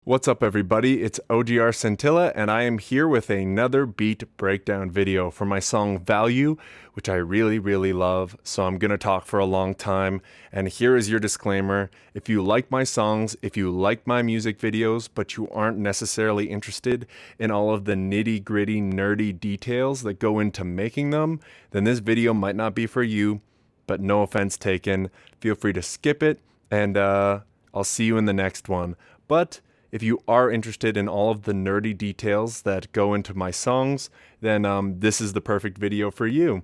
What's up, everybody? It's OGR-Scintilla, and I am here with another beat breakdown video for my song Value, which I really love, so I'm gonna talk for a long time. And here is your disclaimer. If you like my songs, if you like my music videos, but you aren't necessarily interested in all of the nitty-gritty, nerdy details that go into making them, then this video might not be for you, but no offense taken. Feel free to skip it, and I'll see you in the next one. But if you are interested in all of the nerdy details that go into my songs, then this is the perfect video for you.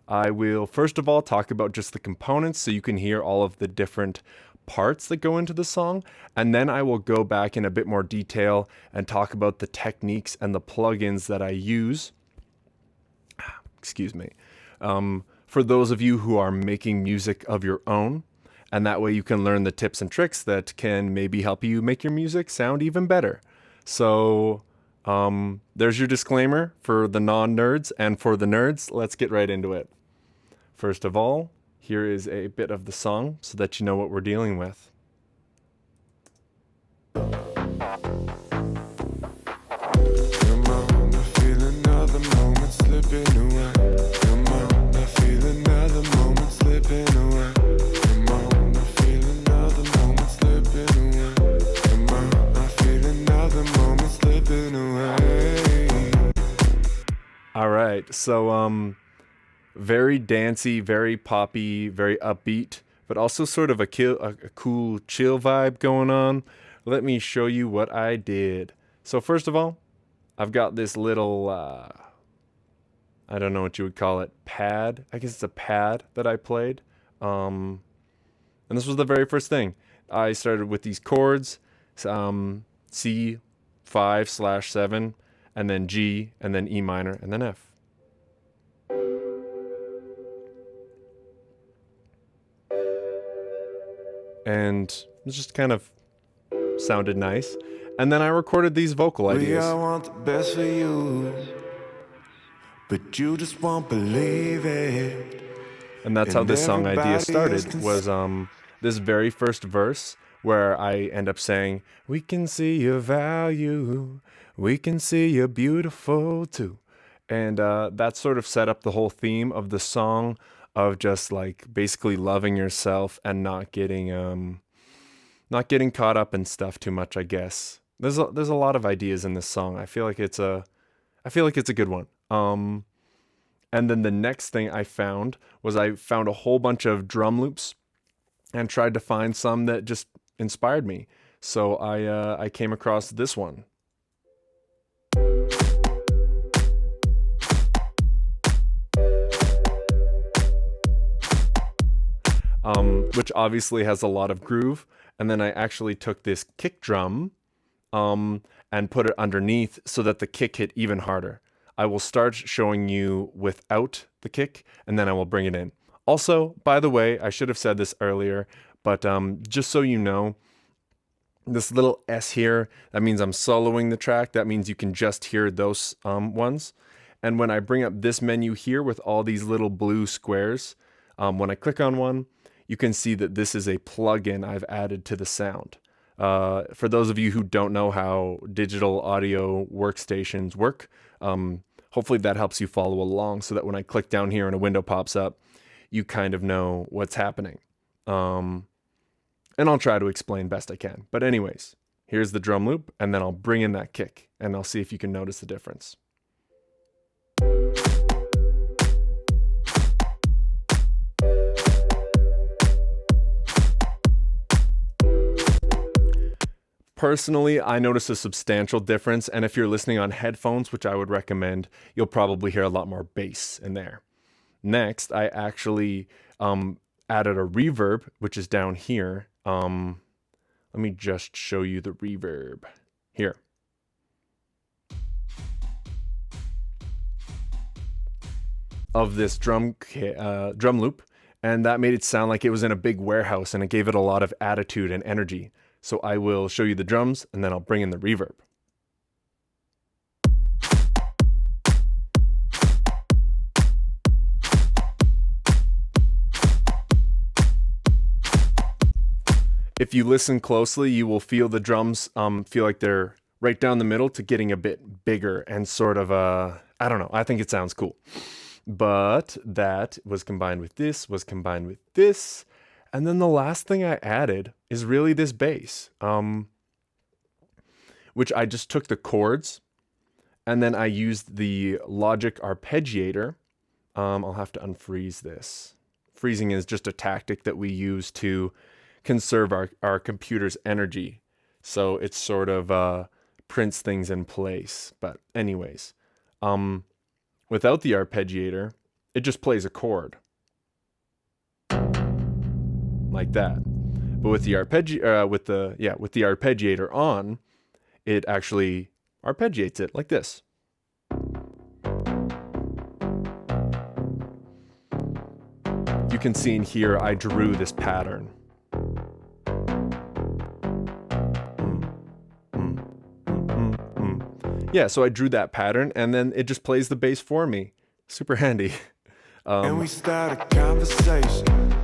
I will first of all talk about just the components so you can hear all of the different parts that go into the song, and then I will go back in a bit more detail and talk about the techniques and the plugins that I use. Excuse me. For those of you who are making music of your own, and that way you can learn the tips and tricks that can maybe help you make your music sound even better. So there's your disclaimer for the non-nerds, and for the nerds, let's get right into it. First of all, here is a bit of the song so that you know what we're dealing with. Come on, I feel another moment slipping away. Come on, I feel another moment slipping away. Come on, I feel another moment slipping away. Come on, I feel another moment slipping away. All right, so very dancey, very poppy, very upbeat, but also sort of a cool chill vibe going on. Let me show you what I did. So first of all, I've got this little, I don't know what you would call it, pad. I guess it's a pad that I played. And this was the very first thing. I started with these chords, C, 5/7, and then G, and then E minor, and then F. And it just kind of sounded nice. And then I recorded these vocal ideas. I want the best for you, but you just won't believe it. And that's how this song idea started, was this very first verse where I end up saying, we can see your value, we can see you're beautiful too. And that sort of set up the whole theme of the song, of just like basically loving yourself and not getting caught up in stuff too much, I guess. There's a lot of ideas in this song. I feel like it's a good one. And then the next thing I found was I found a whole bunch of drum loops and tried to find some that just inspired me. So I came across this one. Which obviously has a lot of groove. And then I actually took this kick drum and put it underneath so that the kick hit even harder. I will start showing you without the kick, and then I will bring it in. Also, by the way, I should have said this earlier, but just so you know, this little S here, that means I'm soloing the track. That means you can just hear those ones. And when I bring up this menu here with all these little blue squares, when I click on one, you can see that this is a plugin I've added to the sound. For those of you who don't know how digital audio workstations work, hopefully that helps you follow along so that when I click down here and a window pops up, you kind of know what's happening. And I'll try to explain best I can. But anyways, here's the drum loop, and then I'll bring in that kick, and I'll see if you can notice the difference. Personally, I notice a substantial difference, and if you're listening on headphones, which I would recommend, you'll probably hear a lot more bass in there. Next, I actually added a reverb, which is down here. Let me just show you the reverb here. Of this drum loop, and that made it sound like it was in a big warehouse, and it gave it a lot of attitude and energy. So I will show you the drums, and then I'll bring in the reverb. If you listen closely, you will feel the drums feel like they're right down the middle to getting a bit bigger and sort of I don't know. I think it sounds cool. But that was combined with this, and then the last thing I added is really this bass, which I just took the chords, and then I used the Logic arpeggiator. I'll have to unfreeze this. Freezing is just a tactic that we use to conserve our computer's energy. So it sort of prints things in place. But anyways, without the arpeggiator, it just plays a chord. Like that. But with the arpeggiator on, it actually arpeggiates it like this. You can see in here I drew this pattern. Yeah, so I drew that pattern and then it just plays the bass for me. Super handy. And we start a conversation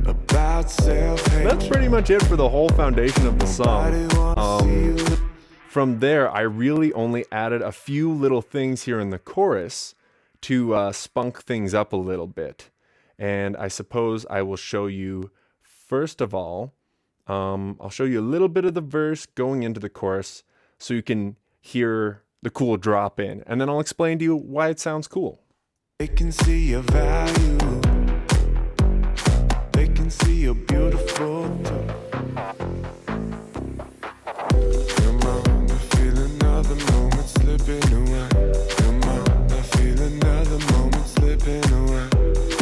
about self-hate. That's pretty much it for the whole foundation of the song. From there, I really only added a few little things here in the chorus to spunk things up a little bit. And I suppose I will show you, first of all, I'll show you a little bit of the verse going into the chorus so you can hear the cool drop in. And then I'll explain to you why it sounds cool. They can see your value. They can see you're beautiful too. Come on, I feel another moment slipping away. Come on, I feel another moment slipping away.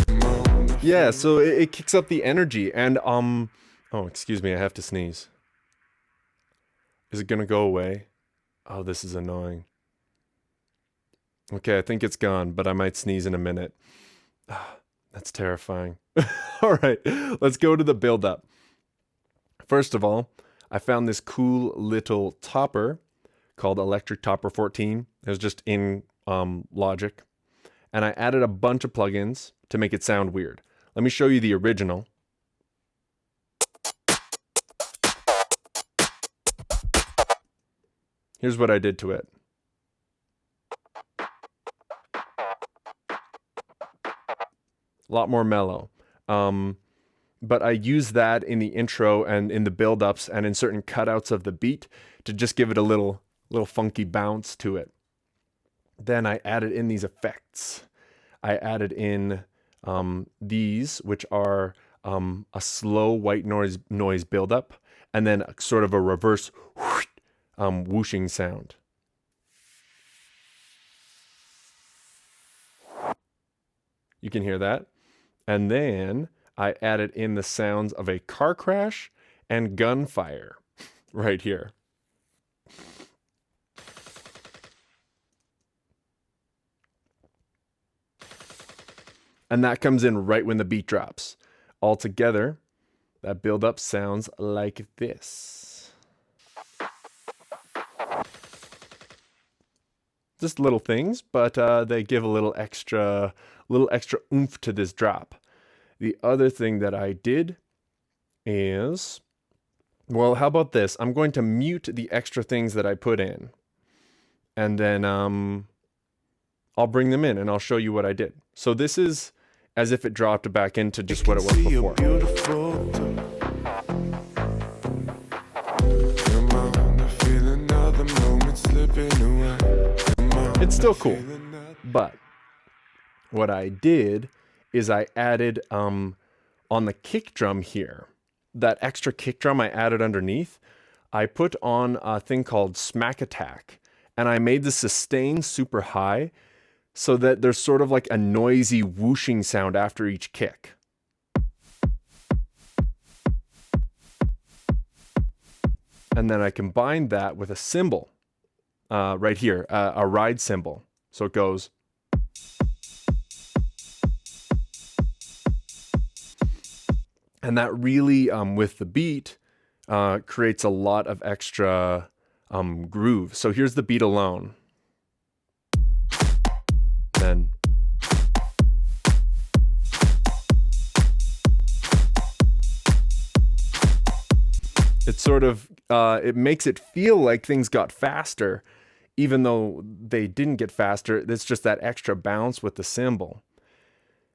Come on, yeah, so it kicks up the energy. And oh, excuse me, I have to sneeze. Is it gonna go away? Oh, this is annoying. Okay, I think it's gone, but I might sneeze in a minute. That's terrifying. All right, let's go to the build-up. First of all, I found this cool little topper called Electric Topper 14. It was just in Logic. And I added a bunch of plugins to make it sound weird. Let me show you the original. Here's what I did to it. A lot more mellow. But I use that in the intro and in the build-ups and in certain cutouts of the beat to just give it a little funky bounce to it. Then I added in these effects. I added in these, which are a slow white noise build-up, and then sort of a reverse whooshing sound. You can hear that. And then I added in the sounds of a car crash and gunfire right here. And that comes in right when the beat drops. Altogether, that build-up sounds like this. Just little things, but they give a little extra oomph to this drop. The other thing that I did is, well, how about this? I'm going to mute the extra things that I put in. And then I'll bring them in and I'll show you what I did. So this is as if it dropped back into just what it was before. It's still cool, but what I did is I added on the kick drum here, that extra kick drum I added underneath, I put on a thing called Smack Attack, and I made the sustain super high so that there's sort of like a noisy whooshing sound after each kick. And then I combined that with a cymbal right here, a ride cymbal. So it goes. And that really, with the beat, creates a lot of extra groove. So here's the beat alone. Then. It sort of it makes it feel like things got faster, even though they didn't get faster. It's just that extra bounce with the cymbal.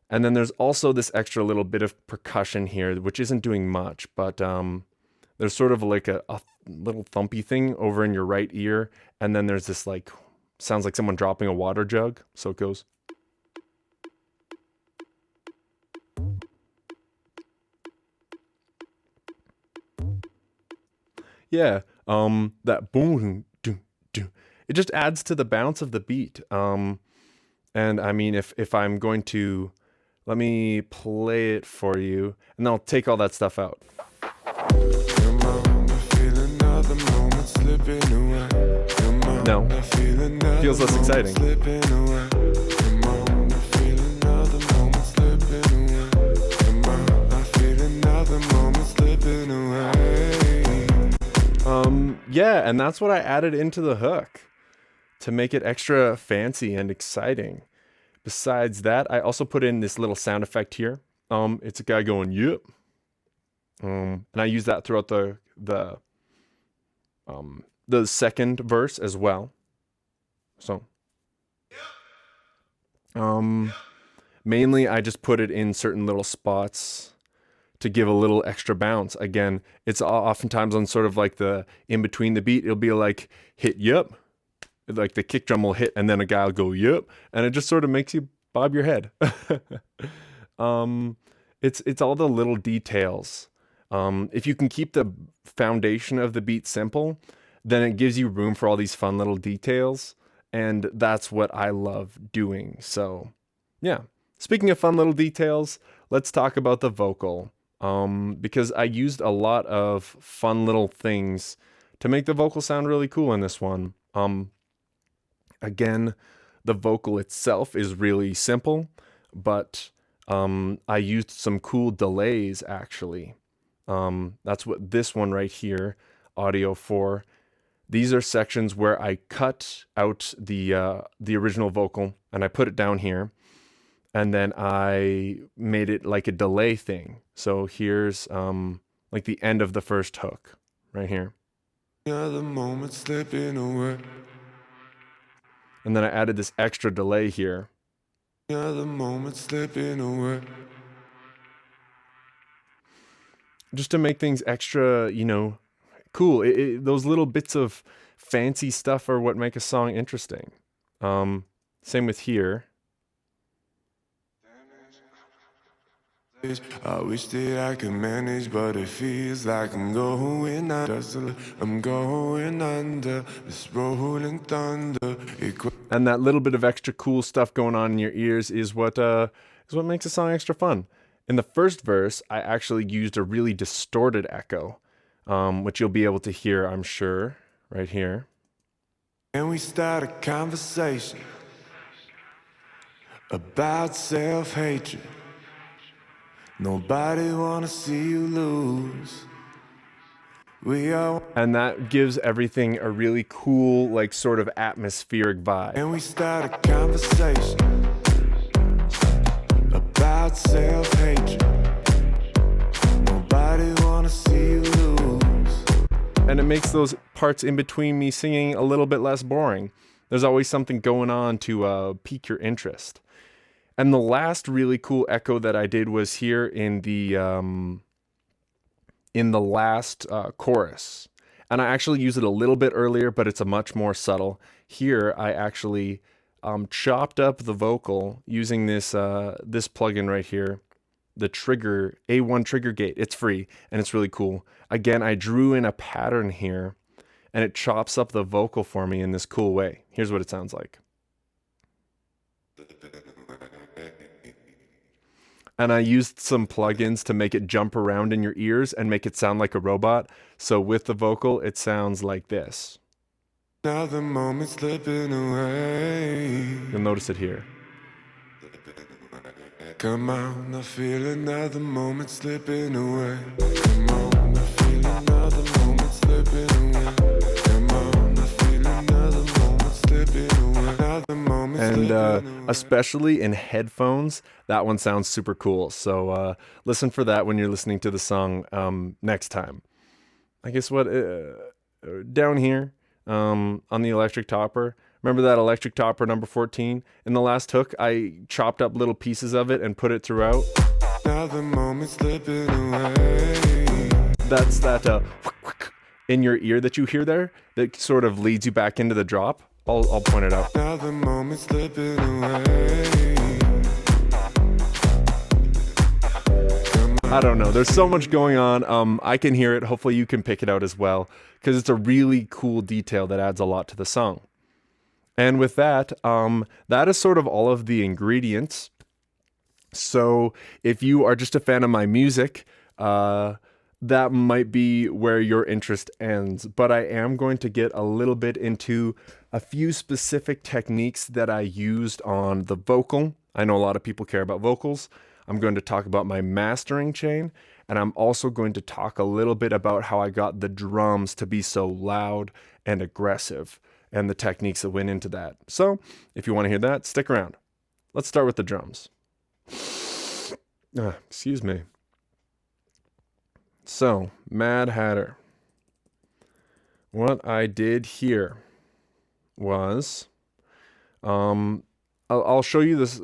And then there's also this extra little bit of percussion here, which isn't doing much, but there's sort of like a little thumpy thing over in your right ear. And then there's this like, sounds like someone dropping a water jug. So it goes. Yeah, that boom, doo, doo. It just adds to the bounce of the beat. And I mean, if I'm going to, let me play it for you, and then I'll take all that stuff out. No, feels less exciting. Yeah, and that's what I added into the hook to make it extra fancy and exciting. Besides that, I also put in this little sound effect here. It's a guy going, yep. And I use that throughout the second verse as well. So, mainly I just put it in certain little spots to give a little extra bounce. Again, it's oftentimes on sort of like the in between the beat, it'll be like hit yep, like the kick drum will hit and then a guy will go yep, and it just sort of makes you bob your head. It's all the little details. If you can keep the foundation of the beat simple, then it gives you room for all these fun little details, and that's what I love doing. So yeah, speaking of fun little details, let's talk about the vocal. Because I used a lot of fun little things to make the vocal sound really cool in this one. Again, the vocal itself is really simple, but I used some cool delays actually. That's what this one right here, audio 4. These are sections where I cut out the original vocal and I put it down here. And then I made it like a delay thing. So here's like the end of the first hook right here. The moment slipping away. And then I added this extra delay here. The moment slipping away. Just to make things extra, cool. Those little bits of fancy stuff are what make a song interesting. Same with here. I wish that I could manage, but it feels like I'm going under. I'm going under this rolling thunder. And that little bit of extra cool stuff going on in your ears is what makes a song extra fun. In the first verse, I actually used a really distorted echo, which you'll be able to hear, I'm sure, right here. And we start a conversation about self-hatred. Nobody wanna see you lose. And that gives everything a really cool, like, sort of atmospheric vibe. And we start a conversation about self-hatred. Nobody wanna see you lose. And it makes those parts in between me singing a little bit less boring. There's always something going on to pique your interest. And the last really cool echo that I did was here in the last chorus. And I actually use it a little bit earlier, but it's a much more subtle. Here, I actually chopped up the vocal using this plugin right here, the trigger, A1 trigger gate. It's free, and it's really cool. Again, I drew in a pattern here, and it chops up the vocal for me in this cool way. Here's what it sounds like. And I used some plugins to make it jump around in your ears and make it sound like a robot. So with the vocal, it sounds like this. Now the moment's slipping away. You'll notice it here. Come on, I feel another moment slipping away. Come on, I feel another moment slipping away. Come on, I feel another moment slipping away. Another moment And slipping away. especially in headphones, that one sounds super cool. So listen for that when you're listening to the song next time. I guess what down here on the electric topper. Remember that electric topper number 14? In the last hook, I chopped up little pieces of it and put it throughout. Now the moment's slipping away. That's that in your ear that you hear there that sort of leads you back into the drop. I'll point it out. Now the moment's slipping away. I don't know. There's so much going on. I can hear it. Hopefully you can pick it out as well, because it's a really cool detail that adds a lot to the song. And with that, that is sort of all of the ingredients. So if you are just a fan of my music, that might be where your interest ends. But I am going to get a little bit into a few specific techniques that I used on the vocal. I know a lot of people care about vocals. I'm going to talk about my mastering chain, and I'm also going to talk a little bit about how I got the drums to be so loud and aggressive and the techniques that went into that. So if you want to hear that, stick around. Let's start with the drums. Excuse me. So, Mad Hatter. What I did here was, I'll show you this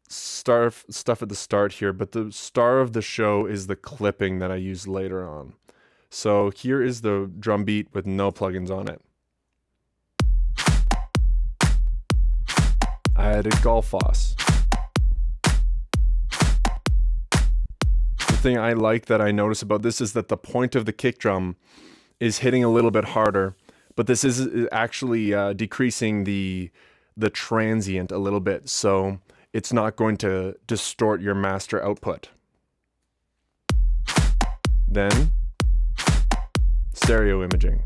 stuff at the start here, but the star of the show is the clipping that I use later on. So here is the drum beat with no plugins on it. I added Golfoss. The thing I like that I notice about this is that the point of the kick drum is hitting a little bit harder, but this is actually decreasing the transient a little bit, so it's not going to distort your master output. Then, stereo imaging.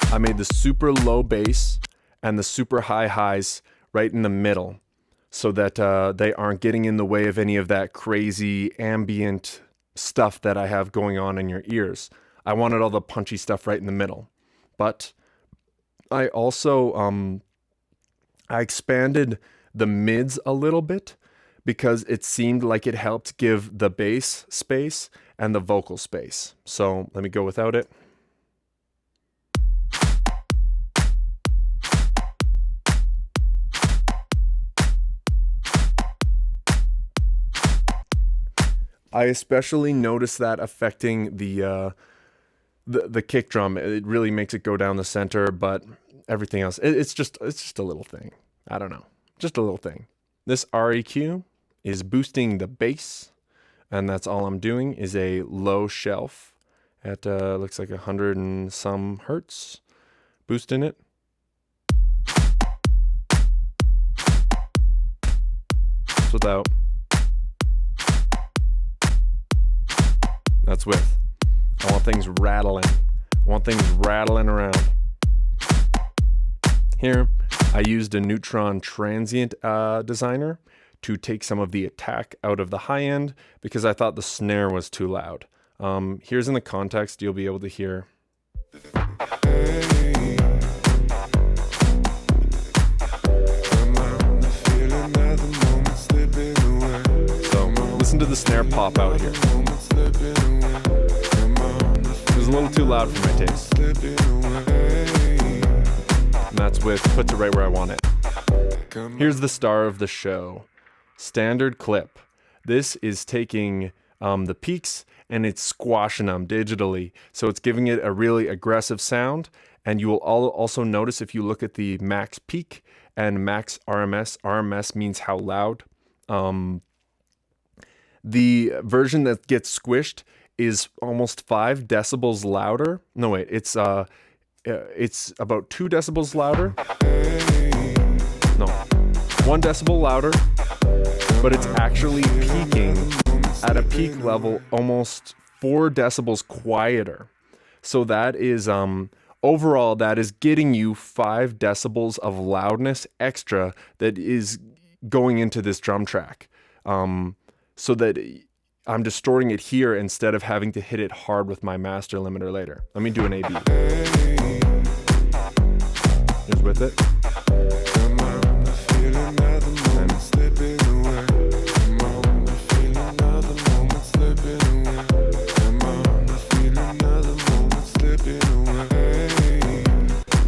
I made the super low bass and the super high highs right in the middle so that they aren't getting in the way of any of that crazy ambient stuff that I have going on in your ears. I wanted all the punchy stuff right in the middle. But I also I expanded the mids a little bit because it seemed like it helped give the bass space and the vocal space. So let me go without it. I especially noticed that affecting the kick drum. It really makes it go down the center, but everything else, it's just a little thing. I don't know, just a little thing. This REQ is boosting the bass, and that's all I'm doing is a low shelf at looks like 100 and some hertz, boosting it. That's without. That's with. I want things rattling. I want things rattling around. Here, I used a Neutron Transient designer to take some of the attack out of the high end because I thought the snare was too loud. Here's in the context, you'll be able to hear. So, listen to the snare pop out here. It was a little too loud for my taste. And that's with puts it right where I want it. Here's the star of the show. Standard clip. This is taking the peaks and it's squashing them digitally. So it's giving it a really aggressive sound. And you will also notice if you look at the max peak and max RMS. RMS means how loud. The version that gets squished is almost 5 decibels louder. No, wait, it's about 2 decibels louder. No, 1 decibel louder, but it's actually peaking at a peak level almost 4 decibels quieter. So that is, overall, that is getting you 5 decibels of loudness extra that is going into this drum track. So that I'm distorting it here instead of having to hit it hard with my master limiter later. Let me do an A-B. Here's with it.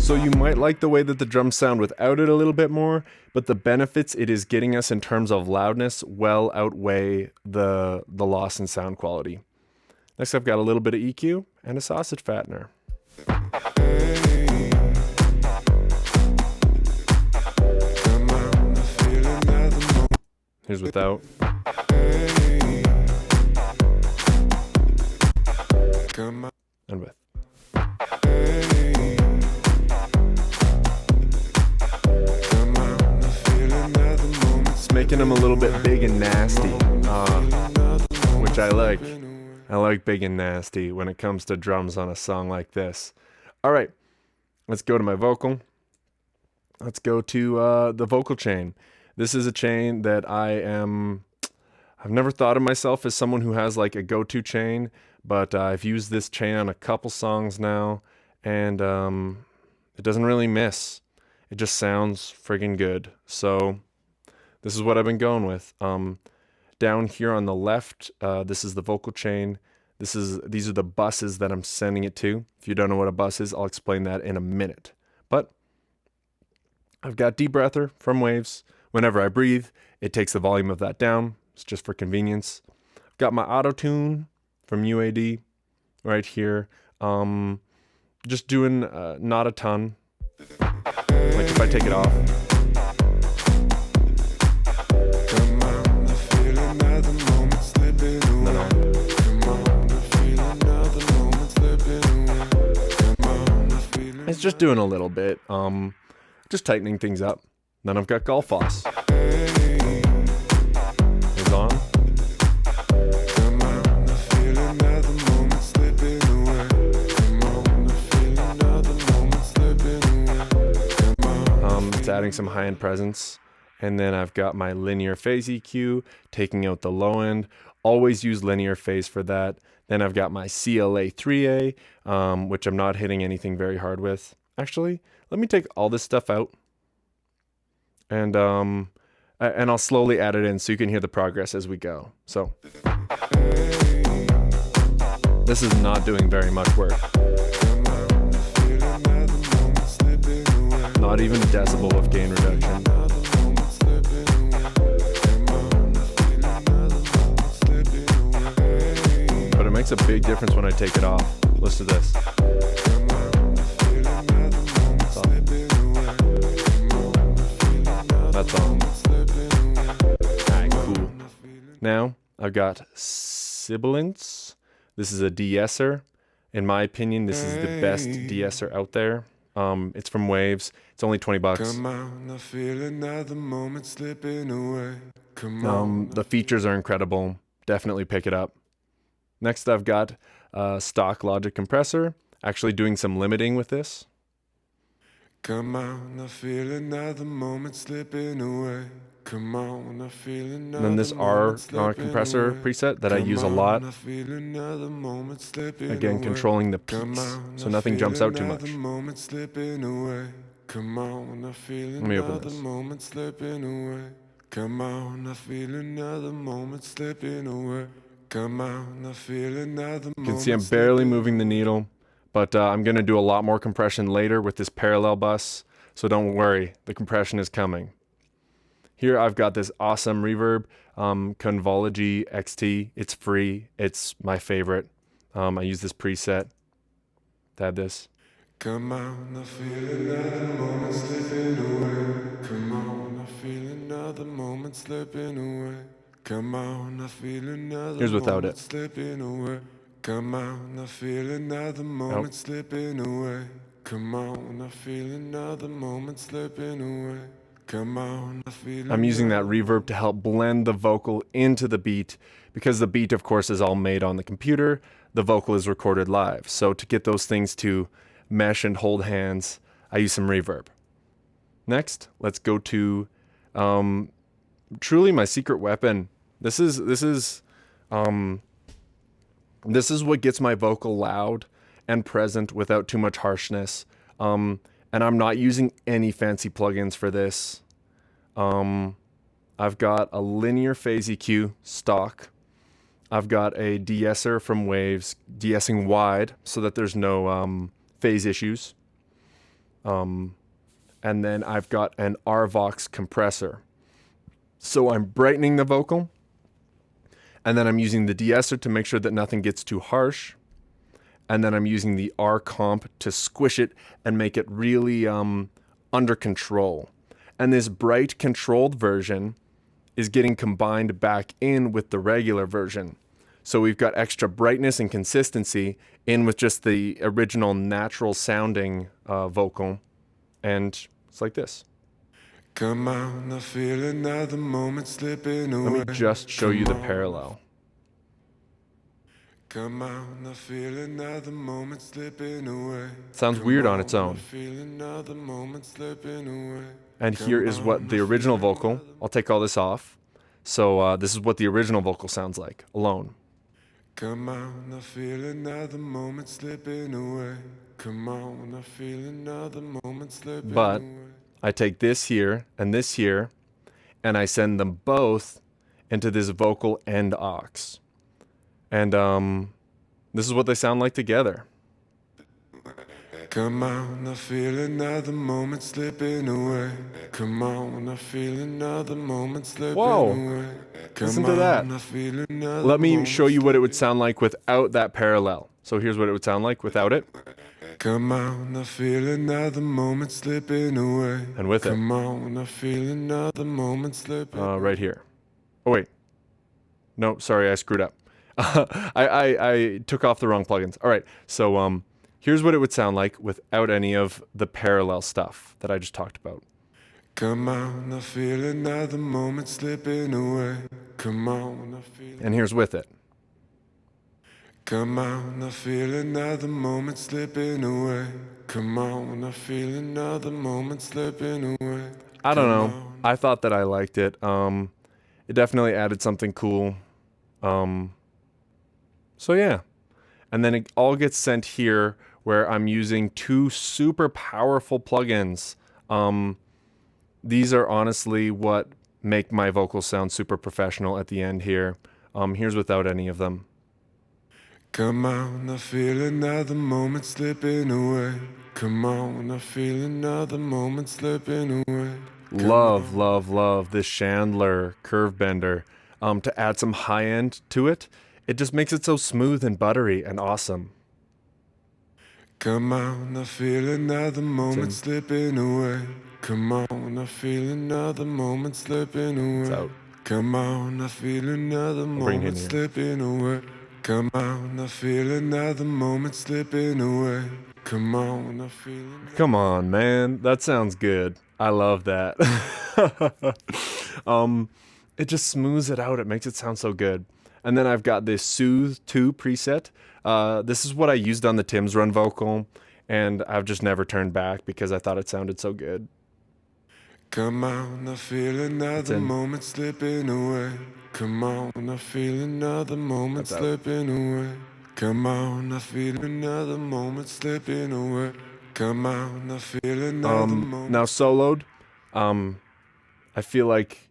So you might like the way that the drums sound without it a little bit more, but the benefits it is getting us in terms of loudness well outweigh the loss in sound quality. Next, I've got a little bit of EQ and a sausage fattener. Here's without. And with. It's making them a little bit big and nasty, which I like. I like big and nasty when it comes to drums on a song like this. All right, let's go to my vocal. Let's go to the vocal chain. This is a chain that I've never thought of myself as someone who has like a go-to chain, but I've used this chain on a couple songs now, and it doesn't really miss. It just sounds friggin' good. So this is what I've been going with. Down here on the left, this is the vocal chain. These are the buses that I'm sending it to. If you don't know what a bus is, I'll explain that in a minute. But I've got debreather from Waves. Whenever I breathe, it takes the volume of that down. It's just for convenience. I've got my auto tune from UAD right here. Just doing not a ton. Like if I take it off. It's just doing a little bit, just tightening things up. Then I've got golf floss. It's on. It's adding some high-end presence. And then I've got my linear phase EQ, taking out the low end. Always use linear phase for that. Then I've got my CLA 3A, which I'm not hitting anything very hard with. Actually, let me take all this stuff out, and I'll slowly add it in so you can hear the progress as we go. So this is not doing very much work. Not even a decibel of gain reduction. But it makes a big difference when I take it off. Listen to this. That's on. Alright, cool. Now I've got sibilance. This is a de-esser. In my opinion, this is the best de-esser out there. It's from Waves. It's only $20. The features are incredible. Definitely pick it up. Next, I've got stock Logic compressor. Actually doing some limiting with this. Come on, I feel another moment slipping away. Come on, I feel another And then this R compressor preset that I use a lot. Again, controlling the peaks, so nothing jumps out too much. Let me open this. Come on, I feel another moment slipping away. Come on, I feel another moment. You can see I'm barely moving the needle, but I'm going to do a lot more compression later with this parallel bus, so don't worry, the compression is coming. Here I've got this awesome reverb, Convology XT. It's free. It's my favorite. I use this preset to add this. Come on, I feel another moment slipping away. Come on, I feel another moment slipping away. Come on, I feel another Here's without it. Slipping away. Come on, I feel another moment slipping away. Come on, I feel another moment slipping away. Come on, I feel I'm using that reverb to help blend the vocal into the beat, because the beat, of course, is all made on the computer. The vocal is recorded live. So to get those things to mesh and hold hands, I use some reverb. Next, let's go to truly my secret weapon. This is what gets my vocal loud and present without too much harshness. And I'm not using any fancy plugins for this. I've got a linear phase EQ stock. I've got a de-esser from Waves, de-essing wide so that there's no phase issues. And then I've got an RVox compressor. So I'm brightening the vocal, and then I'm using the de-esser to make sure that nothing gets too harsh. And then I'm using the R comp to squish it and make it really under control. And this bright controlled version is getting combined back in with the regular version. So we've got extra brightness and consistency in with just the original natural sounding vocal. And it's like this. Come on, I feel another moment slipping away. Let me just show you the parallel. Come on, I feel another moment slipping away. Sounds weird on its own. Feel another moment slipping away. And here is what the original vocal, I'll take all this off. So this is what the original vocal sounds like, alone. Come on, I feel another moment slipping away. Come on, I feel another moment slipping But away. I take this here, and I send them both into this vocal end aux. And this is what they sound like together. Come on, I feel another moment slipping away. Come on, I feel another moment slipping Whoa. away. Listen to that. Let me show you what it would sound like without that parallel. So here's what it would sound like without it. Come on, I feel another moment slipping away. And with it. Come on, I feel another moment slipping Right here. Oh, wait. No, sorry, I screwed up. I took off the wrong plugins. All right, so here's what it would sound like without any of the parallel stuff that I just talked about. Come on, I feel another moment slipping away. Come on, I feel. And here's with it. Come on, I feel another moment slipping away. Come on, I feel another moment slipping away. I don't know. I thought that I liked it. It definitely added something cool. So yeah. And then it all gets sent here where I'm using two super powerful plugins. These are honestly what make my vocals sound super professional at the end here. Here's without any of them. Come on, I feel another moment slipping away. Come on, I feel another moment slipping away. Love, love, love this Chandler curve bender. To add some high end to it, it just makes it so smooth and buttery and awesome. Come on, I feel another moment slipping away. Come on, I feel another moment slipping It's away. out. Come on, I feel another bring it in moment here. slipping away. Come on, I feel another moment slipping away. Come on, I feel. Come on, man. That sounds good. I love that. It just smooths it out. It makes it sound so good. And then I've got this Soothe 2 preset. This is what I used on the Tim's Run vocal, and I've just never turned back because I thought it sounded so good. Come on, I feel another in. moment slipping away. Come on, I feel another moment That's out. slipping away. Come on, I feel another moment slipping away. Come on, I feel another moment. Now soloed, I feel like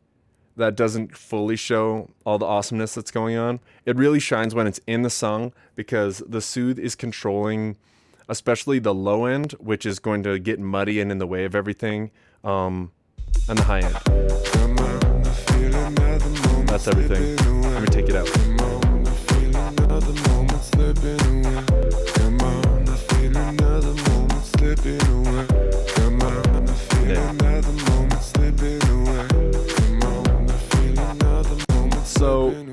that doesn't fully show all the awesomeness that's going on. It really shines when it's in the song because the Soothe is controlling, especially the low end, which is going to get muddy and in the way of everything, and the high end. Come on, I feel another moment That's everything. slipping away. Let me take it out. Come on, I feel another moment slipping away. Come on, I feel another moment slipping away. Come on, I feel Yeah. another moment slipping away. Come on, I feel another moment So slipping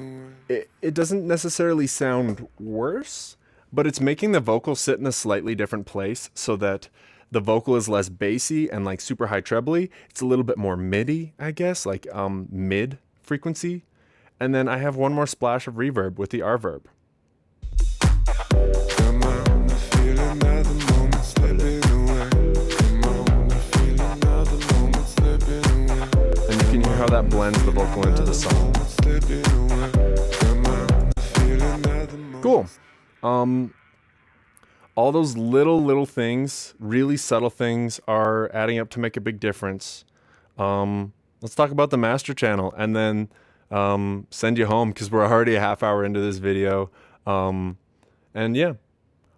away. it doesn't necessarily sound worse, but it's making the vocal sit in a slightly different place so that the vocal is less bassy and like super high trebly. It's a little bit more midi, I guess, like mid frequency. And then I have one more splash of reverb with the reverb. Come on, I feel another moment slipping away. Come on, I feel another moment slipping away. And you can hear how that blends the vocal into the song. Slipping away. Come on, I feel another moment. Cool. All those little things, really subtle things, are adding up to make a big difference. Let's talk about the master channel and then send you home because we're already a half hour into this video. And yeah,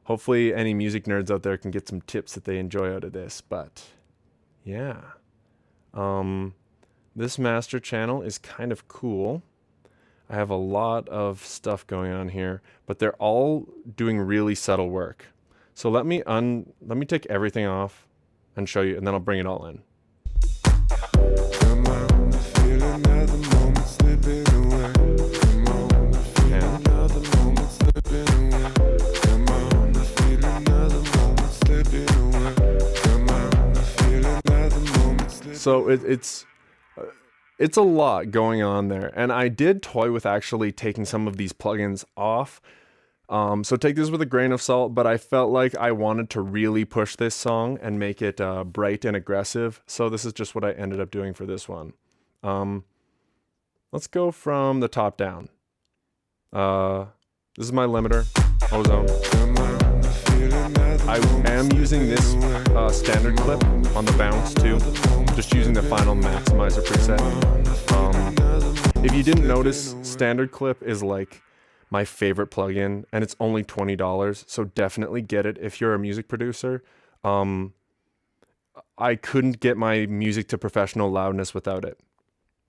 hopefully any music nerds out there can get some tips that they enjoy out of this. But yeah, this master channel is kind of cool. I have a lot of stuff going on here, but they're all doing really subtle work. So let me take everything off and show you, and then I'll bring it all in. So it's a lot going on there, and I did toy with actually taking some of these plugins off. So take this with a grain of salt, but I felt like I wanted to really push this song and make it bright and aggressive. So this is just what I ended up doing for this one. Let's go from the top down. This is my limiter, Ozone. I am using this standard clip on the bounce too, just using the final maximizer preset. If you didn't notice, standard clip is like my favorite plugin, and it's only $20, so definitely get it if you're a music producer. I couldn't get my music to professional loudness without it.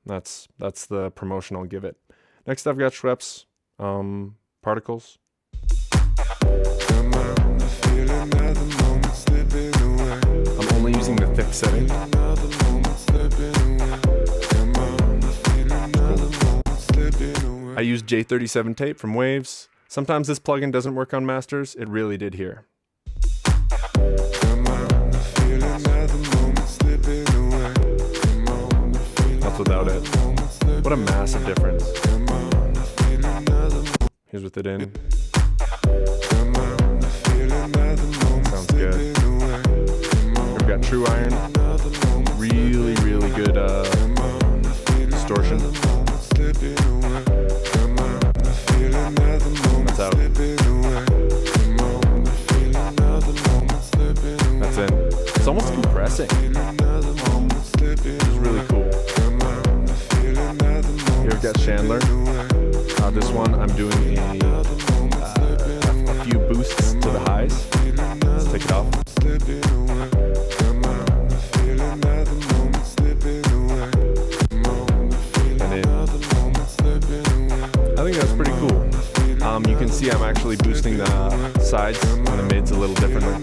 That's the promotion I'll give it. Next I've got Schweppes particles. I'm only using the thick setting. I use J37 tape from Waves. Sometimes this plugin doesn't work on masters. It really did here. That's without it. What a massive difference. Here's with it in. Sounds good. We've got True Iron. Really, really good distortion. That's out. That's in. It's almost compressing. Which is really cool. Here we've got Chandler. This one I'm doing a few boosts to the highs. Let's take it off. And in. I think that's pretty cool. You can see I'm actually boosting the sides and the mids a little differently.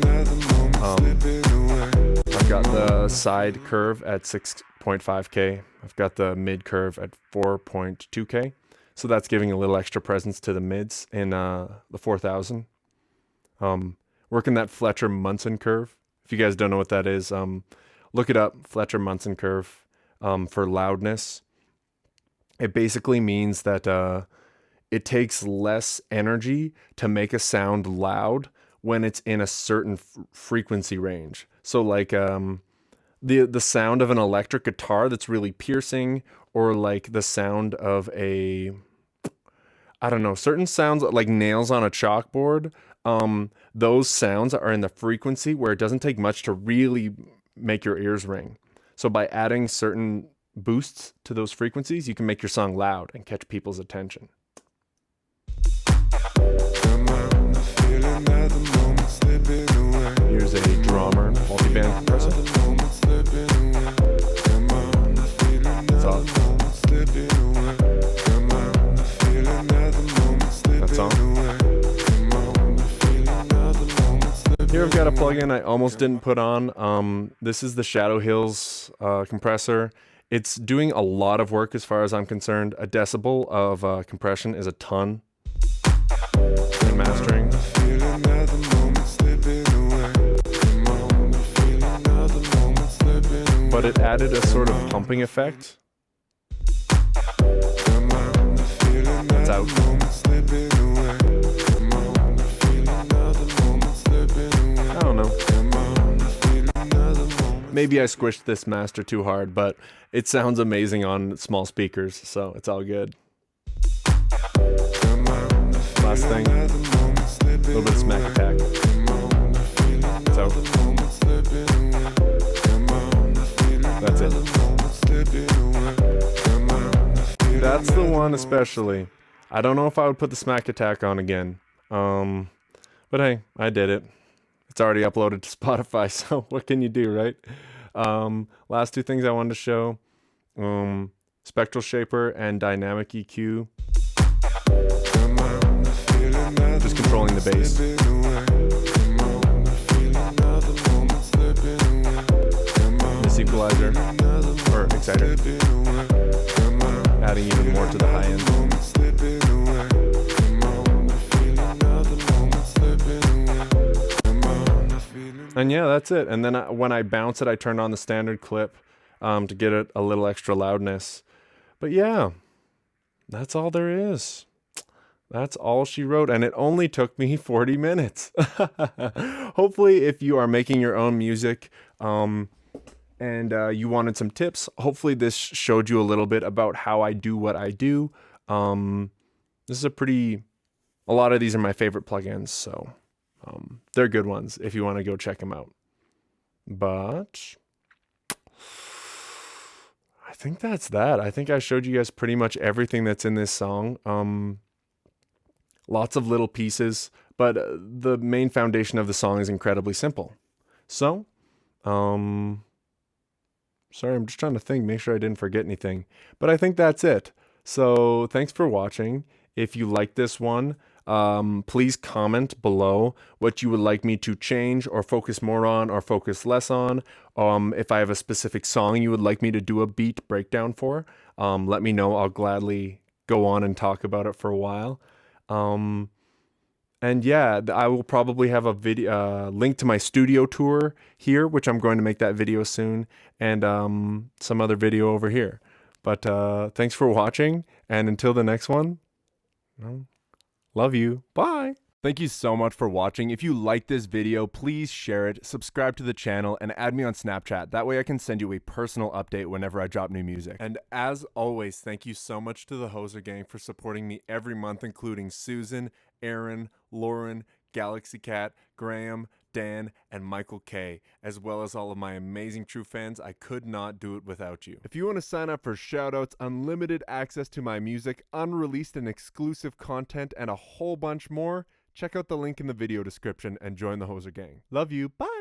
I've got the side curve at 6.5K. I've got the mid curve at 4.2K. So that's giving a little extra presence to the mids in the 4000. Working that Fletcher-Munson curve. If you guys don't know what that is, look it up, Fletcher-Munson curve for loudness. It basically means that it takes less energy to make a sound loud when it's in a certain frequency range. So like the sound of an electric guitar that's really piercing, or like the sound of a, I don't know, certain sounds like nails on a chalkboard. Those sounds are in the frequency where it doesn't take much to really make your ears ring. So by adding certain boosts to those frequencies, you can make your song loud and catch people's attention. Here's a drummer multi-band compressor. That's off. That's on. Here I've got a plugin I almost didn't put on. This is the Shadow Hills compressor. It's doing a lot of work as far as I'm concerned. A decibel of compression is a ton in mastering. But it added a sort of pumping effect. That's out. I don't know. Maybe I squished this master too hard, but it sounds amazing on small speakers, so it's all good. Last thing, a little bit of smack attack. It's out. That's it. That's the one especially. I don't know if I would put the smack attack on again. But hey, I did it. It's already uploaded to Spotify, so what can you do, right? Last two things I wanted to show. Spectral Shaper and Dynamic EQ. Just controlling the bass. This equalizer, or exciter. Adding even more to the high end. And yeah, that's it. And then when I bounce it, I turn on the standard clip to get it a little extra loudness. But yeah, that's all there is. That's all she wrote. And it only took me 40 minutes. Hopefully, if you are making your own music and you wanted some tips, hopefully this showed you a little bit about how I do what I do. This is a lot of these are my favorite plugins, so they're good ones if you want to go check them out. But I think that's that. I think I showed you guys pretty much everything that's in this song. Lots of little pieces, but the main foundation of the song is incredibly simple. So, sorry, I'm just trying to think, make sure I didn't forget anything. But I think that's it. So thanks for watching. If you like this one, please comment below what you would like me to change or focus more on or focus less on. If I have a specific song you would like me to do a beat breakdown for, let me know. I'll gladly go on and talk about it for a while. And yeah, I will probably have a video link to my studio tour here, which I'm going to make that video soon, and some other video over here. But thanks for watching, and until the next one, love you. Bye. Thank you so much for watching. If you like this video, please share it, subscribe to the channel, and add me on Snapchat. That way I can send you a personal update whenever I drop new music. And as always, thank you so much to the Hoser Gang for supporting me every month, including Susan, Aaron, Lauren, Galaxy Cat, Graham, Dan, and Michael K, as well as all of my amazing true fans. I could not do it without you. If you want to sign up for shoutouts, unlimited access to my music, unreleased and exclusive content, and a whole bunch more, check out the link in the video description and join the Hoser Gang. Love you. Bye.